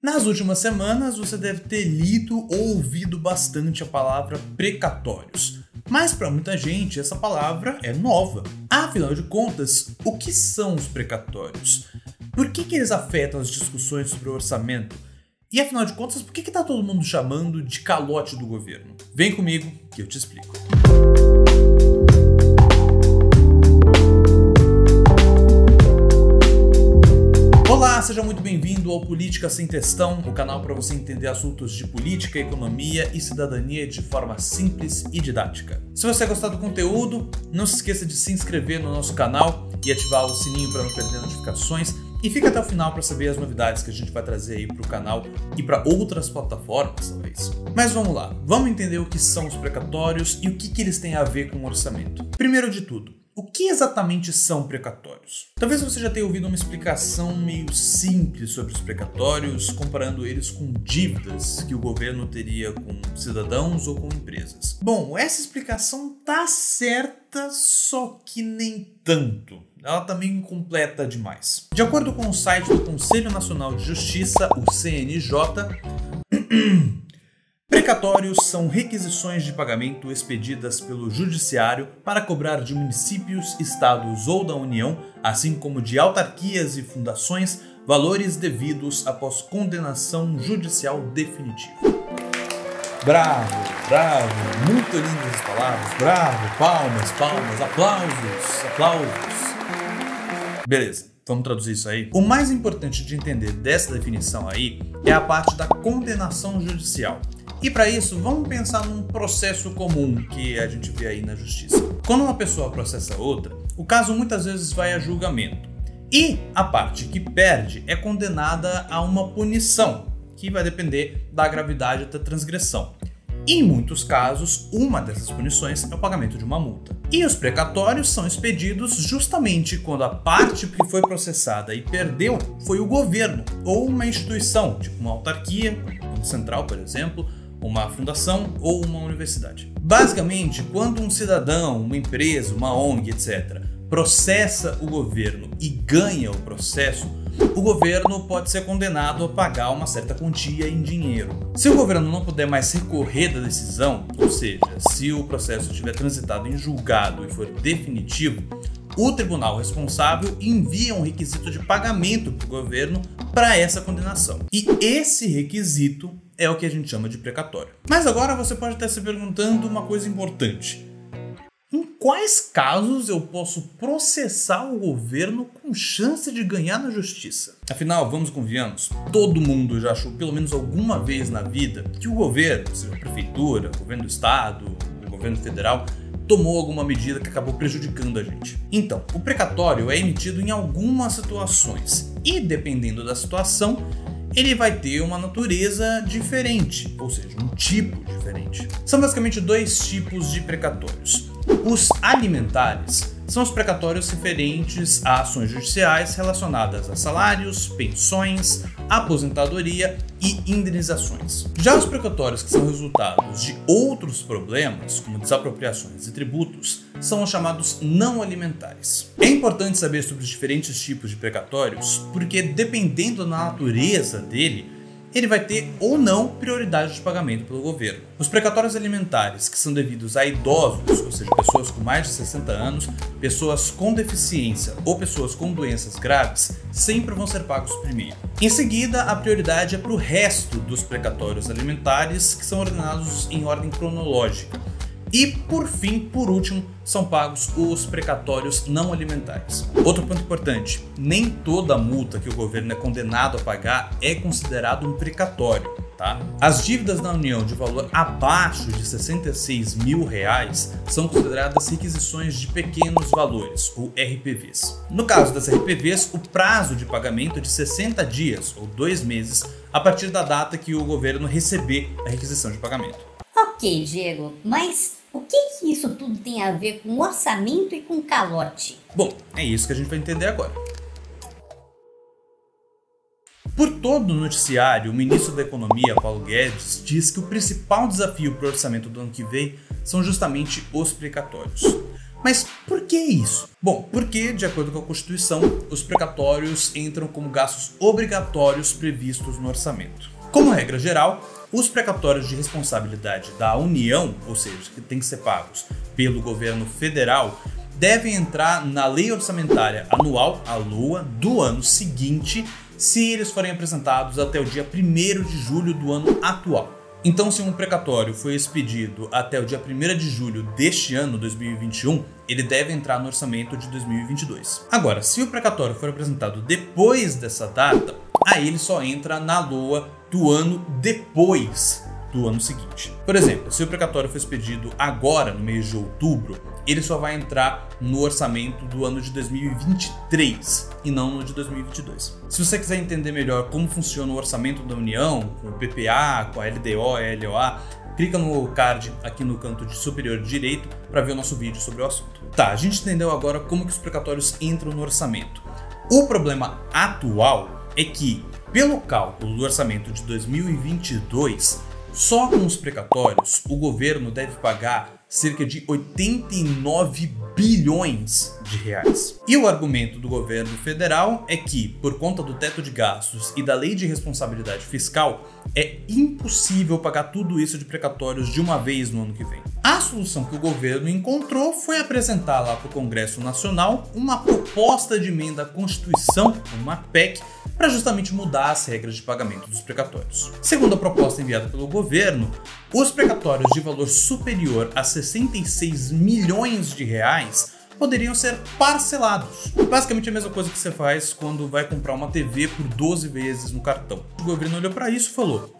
Nas últimas semanas, você deve ter lido ou ouvido bastante a palavra precatórios. Mas para muita gente, essa palavra é nova. Afinal de contas, o que são os precatórios? Por que eles afetam as discussões sobre o orçamento? E afinal de contas, por que está todo mundo chamando de calote do governo? Vem comigo que eu te explico. Olá, seja muito bem-vindo ao Política Sem Textão, o canal para você entender assuntos de política, economia e cidadania de forma simples e didática. Se você gostar do conteúdo, não se esqueça de se inscrever no nosso canal e ativar o sininho para não perder notificações. E fica até o final para saber as novidades que a gente vai trazer aí para o canal e para outras plataformas, talvez. Mas vamos lá, vamos entender o que são os precatórios e o que eles têm a ver com o orçamento. Primeiro de tudo, o que exatamente são precatórios? Talvez você já tenha ouvido uma explicação meio simples sobre os precatórios, comparando eles com dívidas que o governo teria com cidadãos ou com empresas. Bom, essa explicação tá certa, só que nem tanto. Ela tá meio incompleta demais. De acordo com o site do Conselho Nacional de Justiça, o CNJ, precatórios são requisições de pagamento expedidas pelo Judiciário para cobrar de municípios, estados ou da União, assim como de autarquias e fundações, valores devidos após condenação judicial definitiva. Bravo, bravo, muito lindas as palavras, bravo, palmas, palmas, aplausos. Beleza, vamos traduzir isso aí. O mais importante de entender dessa definição aí é a parte da condenação judicial. E para isso, vamos pensar num processo comum que a gente vê aí na justiça. Quando uma pessoa processa outra, o caso muitas vezes vai a julgamento. E a parte que perde é condenada a uma punição, que vai depender da gravidade da transgressão. E em muitos casos, uma dessas punições é o pagamento de uma multa. E os precatórios são expedidos justamente quando a parte que foi processada e perdeu foi o governo ou uma instituição, tipo uma autarquia, um central, por exemplo, uma fundação ou uma universidade. Basicamente, quando um cidadão, uma empresa, uma ONG, etc., processa o governo e ganha o processo, o governo pode ser condenado a pagar uma certa quantia em dinheiro. Se o governo não puder mais recorrer da decisão, ou seja, se o processo tiver transitado em julgado e for definitivo, o tribunal responsável envia um requisito de pagamento para o governo para essa condenação. E esse requisito é o que a gente chama de precatório. Mas agora você pode estar se perguntando uma coisa importante. Em quais casos eu posso processar o governo com chance de ganhar na justiça? Afinal, vamos convenhamos, todo mundo já achou pelo menos alguma vez na vida que o governo, seja a prefeitura, o governo do estado, o governo federal, tomou alguma medida que acabou prejudicando a gente. Então, o precatório é emitido em algumas situações e, dependendo da situação, ele vai ter uma natureza diferente, ou seja, um tipo diferente. São basicamente dois tipos de precatórios. Os alimentares são os precatórios referentes a ações judiciais relacionadas a salários, pensões, aposentadoria e indenizações. Já os precatórios que são resultados de outros problemas, como desapropriações e tributos, são os chamados não alimentares. É importante saber sobre os diferentes tipos de precatórios, porque dependendo da natureza dele, ele vai ter ou não prioridade de pagamento pelo governo. Os precatórios alimentares que são devidos a idosos, ou seja, pessoas com mais de 60 anos, pessoas com deficiência ou pessoas com doenças graves, sempre vão ser pagos primeiro. Em seguida, a prioridade é para o resto dos precatórios alimentares, que são ordenados em ordem cronológica. E, por fim, por último, são pagos os precatórios não alimentares. Outro ponto importante, nem toda multa que o governo é condenado a pagar é considerado um precatório, tá? As dívidas da União de valor abaixo de R$66 mil são consideradas requisições de pequenos valores, ou RPVs. No caso das RPVs, o prazo de pagamento é de 60 dias, ou 2 meses, a partir da data que o governo receber a requisição de pagamento. Ok, Diego, mas o que isso tudo tem a ver com orçamento e com calote? Bom, é isso que a gente vai entender agora. Por todo o noticiário, o ministro da Economia, Paulo Guedes, diz que o principal desafio para o orçamento do ano que vem são justamente os precatórios. Mas por que isso? Bom, porque, de acordo com a Constituição, os precatórios entram como gastos obrigatórios previstos no orçamento. Como regra geral, os precatórios de responsabilidade da União, ou seja, que têm que ser pagos pelo governo federal, devem entrar na lei orçamentária anual, a LOA, do ano seguinte, se eles forem apresentados até o dia 1º de julho do ano atual. Então, se um precatório foi expedido até o dia 1º de julho deste ano, 2021, ele deve entrar no orçamento de 2022. Agora, se o precatório for apresentado depois dessa data, aí ele só entra na LOA do ano depois do ano seguinte. Por exemplo, se o precatório for expedido agora, no mês de outubro, ele só vai entrar no orçamento do ano de 2023 e não no de 2022. Se você quiser entender melhor como funciona o orçamento da União, com o PPA, com a LDO e a LOA, clica no card aqui no canto superior direito para ver o nosso vídeo sobre o assunto. Tá, a gente entendeu agora como que os precatórios entram no orçamento. O problema atual é que, pelo cálculo do orçamento de 2022, só com os precatórios, o governo deve pagar cerca de 89 bilhões de reais. E o argumento do governo federal é que, por conta do teto de gastos e da lei de responsabilidade fiscal, é impossível pagar tudo isso de precatórios de uma vez no ano que vem. A solução que o governo encontrou foi apresentar lá para o Congresso Nacional uma proposta de emenda à Constituição, uma PEC, para justamente mudar as regras de pagamento dos precatórios. Segundo a proposta enviada pelo governo, os precatórios de valor superior a 66 milhões de reais poderiam ser parcelados. Basicamente a mesma coisa que você faz quando vai comprar uma TV por 12 vezes no cartão. O governo olhou para isso e falou: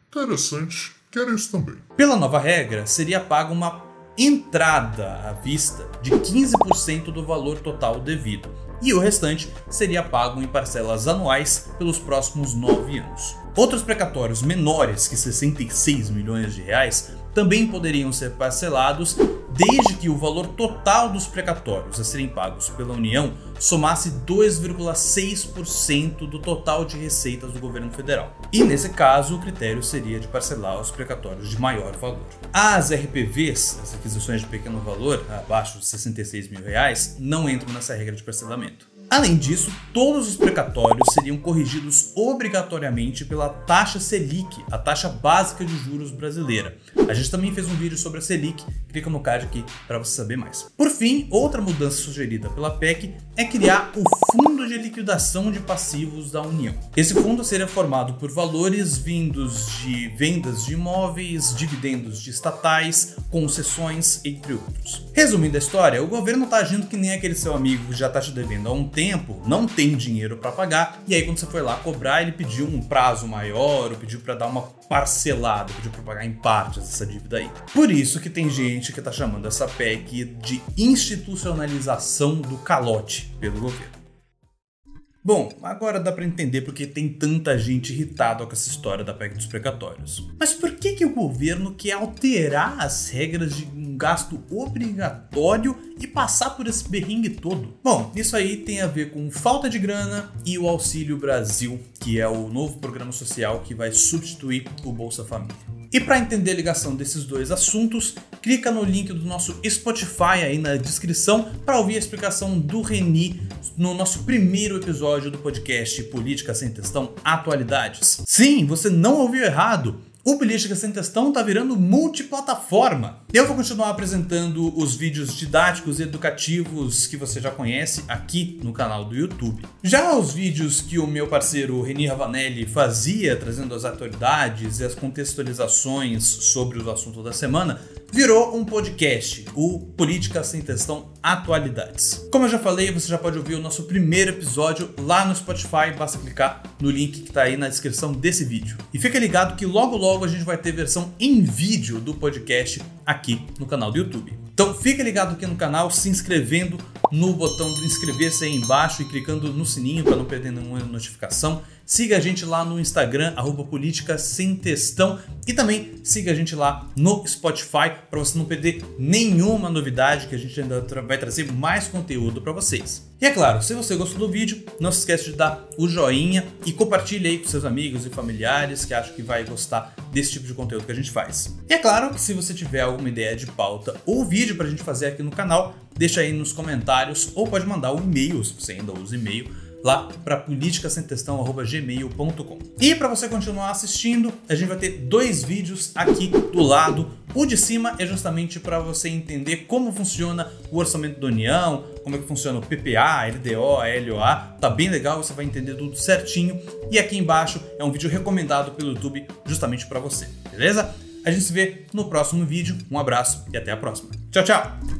interessante, quero isso também. Pela nova regra, seria paga uma entrada à vista de 15% do valor total devido, e o restante seria pago em parcelas anuais pelos próximos 9 anos. Outros precatórios menores que 66 milhões de reais também poderiam ser parcelados, desde que o valor total dos precatórios a serem pagos pela União somasse 2,6% do total de receitas do governo federal. E nesse caso, o critério seria de parcelar os precatórios de maior valor. As RPVs, as requisições de pequeno valor, abaixo de 66 mil reais, não entram nessa regra de parcelamento. Além disso, todos os precatórios seriam corrigidos obrigatoriamente pela taxa Selic, a taxa básica de juros brasileira. A gente também fez um vídeo sobre a Selic, clica no card aqui para você saber mais. Por fim, outra mudança sugerida pela PEC é criar o Fundo de Liquidação de Passivos da União. Esse fundo seria formado por valores vindos de vendas de imóveis, dividendos de estatais, concessões, entre outros. Resumindo a história, o governo está agindo que nem aquele seu amigo que já está te devendo há um tempo, não tem dinheiro para pagar, e aí quando você foi lá cobrar, ele pediu um prazo maior, ou pediu para dar uma parcelada, pediu para pagar em partes essa dívida aí. Por isso que tem gente que tá chamando essa PEC de institucionalização do calote pelo governo. Bom, agora dá para entender porque tem tanta gente irritada com essa história da PEC dos precatórios. Mas por que o governo quer alterar as regras de um gasto obrigatório e passar por esse berringue todo? Bom, isso aí tem a ver com falta de grana e o Auxílio Brasil, que é o novo programa social que vai substituir o Bolsa Família. E para entender a ligação desses dois assuntos, clica no link do nosso Spotify aí na descrição para ouvir a explicação do Reni no nosso primeiro episódio do podcast Política Sem Textão Atualidades. Sim, você não ouviu errado! O Política Sem Textão tá virando multiplataforma. Eu vou continuar apresentando os vídeos didáticos e educativos que você já conhece aqui no canal do YouTube. Já os vídeos que o meu parceiro Reni Ravanelli fazia, trazendo as atualidades e as contextualizações sobre o assunto da semana, virou um podcast, o Política Sem Textão Atualidades. Como eu já falei, você já pode ouvir o nosso primeiro episódio lá no Spotify, basta clicar no link que tá aí na descrição desse vídeo. E fica ligado que logo a gente vai ter versão em vídeo do podcast aqui no canal do YouTube. Então fica ligado aqui no canal, se inscrevendo no botão do inscrever-se aí embaixo e clicando no sininho para não perder nenhuma notificação. siga a gente lá no Instagram, @política sem textão, e também siga a gente lá no Spotify para você não perder nenhuma novidade, que a gente ainda vai trazer mais conteúdo para vocês. E é claro, se você gostou do vídeo, não se esqueça de dar o joinha e compartilhe aí com seus amigos e familiares que acham que vai gostar desse tipo de conteúdo que a gente faz. E é claro que se você tiver alguma ideia de pauta ou vídeo pra gente fazer aqui no canal, deixa aí nos comentários ou pode mandar um e-mail, se você ainda usa e-mail, lá para politicasemtextão@gmail.com. E para você continuar assistindo, a gente vai ter 2 vídeos aqui do lado. O de cima é justamente para você entender como funciona o orçamento da União, como é que funciona o PPA, LDO, LOA. Tá bem legal, você vai entender tudo certinho. E aqui embaixo é um vídeo recomendado pelo YouTube justamente para você, beleza? A gente se vê no próximo vídeo. Um abraço e até a próxima. Tchau, tchau!